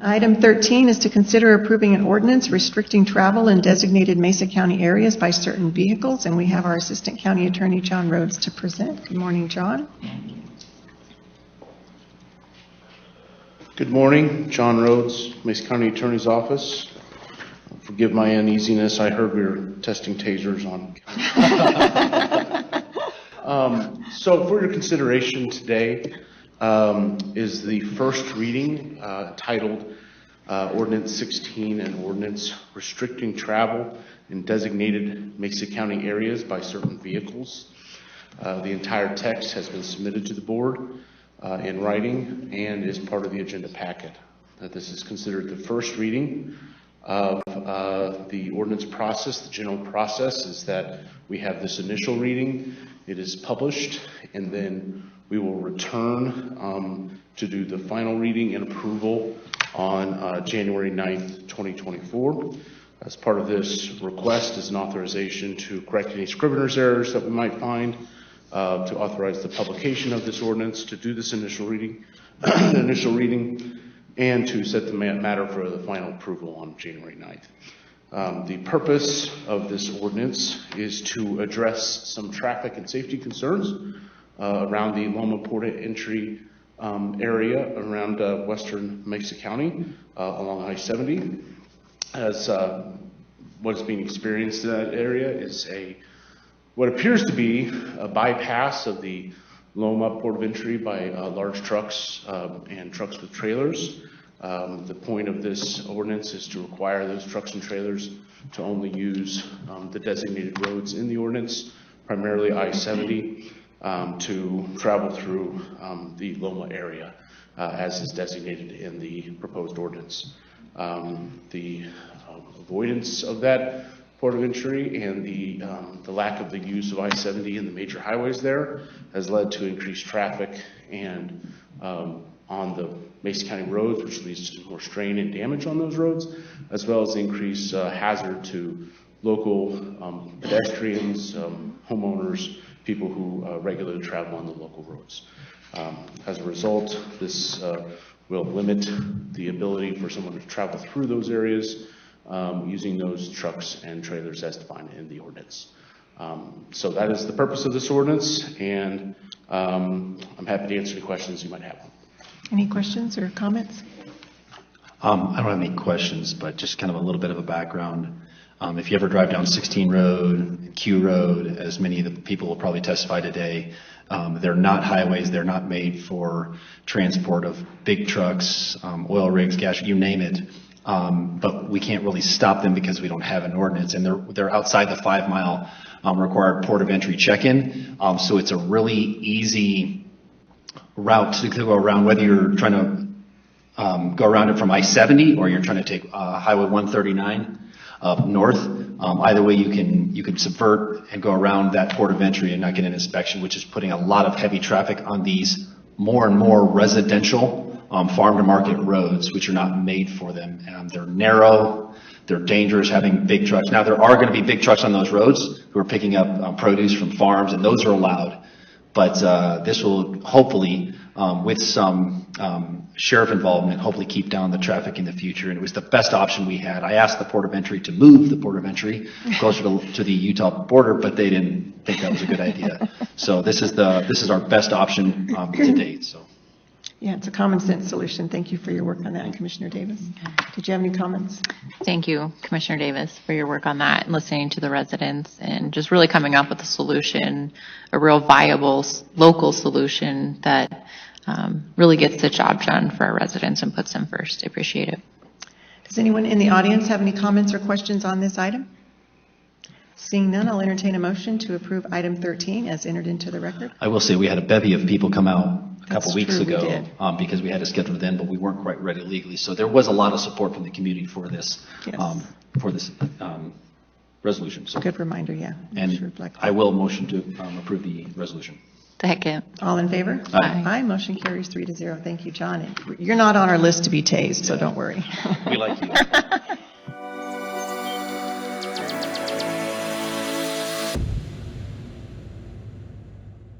Item 13 is to consider approving an ordinance restricting travel in designated Mesa County areas by certain vehicles, and we have our Assistant County Attorney, John Rhodes, to present. Good morning, John. Good morning, John Rhodes, Mesa County Attorney's Office. Forgive my uneasiness. I heard we were testing tasers on. So for your consideration today is the first reading titled Ordinance 16, an ordinance restricting travel in designated Mesa County areas by certain vehicles. The entire text has been submitted to the board in writing and is part of the agenda packet. This is considered the first reading of the ordinance process. The general process is that we have this initial reading, it is published, and then we will return to do the final reading and approval on January 9th, 2024. As part of this request is an authorization to correct any scrivener's errors that we might find, to authorize the publication of this ordinance, to do this initial reading, and to set the matter for the final approval on January 9th. The purpose of this ordinance is to address some traffic and safety concerns around the Loma Port of Entry area around western Mesa County along I-70. As what is being experienced in that area is what appears to be a bypass of the Loma Port of Entry by large trucks and trucks with trailers. The point of this ordinance is to require those trucks and trailers to only use the designated roads in the ordinance, primarily I-70, to travel through the Loma area as is designated in the proposed ordinance. The avoidance of that port of entry and the lack of the use of I-70 in the major highways there has led to increased traffic and on the Mesa County roads, which leads to more strain and damage on those roads, as well as increased hazard to local pedestrians, homeowners, people who regularly travel on the local roads. As a result, this will limit the ability for someone to travel through those areas using those trucks and trailers as defined in the ordinance. So that is the purpose of this ordinance, and I'm happy to answer any questions you might have. Any questions or comments? I don't have any questions, but just kind of a little bit of a background. If you ever drive down 16 Road, Q Road, as many of the people will probably testify today, they're not highways. They're not made for transport of big trucks, oil rigs, gas, you name it. But we can't really stop them because we don't have an ordinance, and they're outside the 5-mile required port of entry check-in. So it's a really easy route to go around, whether you're trying to go around it from I-70 or you're trying to take Highway 139 up north. Either way, you can subvert and go around that port of entry and not get an inspection, which is putting a lot of heavy traffic on these more and more residential farm to market roads, which are not made for them. They're narrow, they're dangerous, having big trucks. Now there are going to be big trucks on those roads who are picking up produce from farms, and those are allowed. But this will hopefully, with some sheriff involvement, hopefully keep down the traffic in the future. And it was the best option we had. I asked the port of entry to move the port of entry closer to the Utah border, but they didn't think that was a good idea. So this is our best option to date. So. Yeah, it's a common sense solution. Thank you for your work on that, Commissioner Davis. Did you have any comments? Thank you, Commissioner Davis, for your work on that and listening to the residents and just really coming up with a solution, a real viable local solution that really gets the job done for our residents and puts them first. I appreciate it. Does anyone in the audience have any comments or questions on this item? Seeing none, I'll entertain a motion to approve item 13 as entered into the record. I will say we had a bevy of people come out a couple That's weeks true, ago because we had to schedule then, but we weren't quite ready legally. So there was a lot of support from the community for this resolution. So good reminder, yeah. And I will motion to approve the resolution. Second. All in favor? Aye. Aye. Motion carries 3-0. Thank you, John. And you're not on our list to be tased, so don't worry. We like you.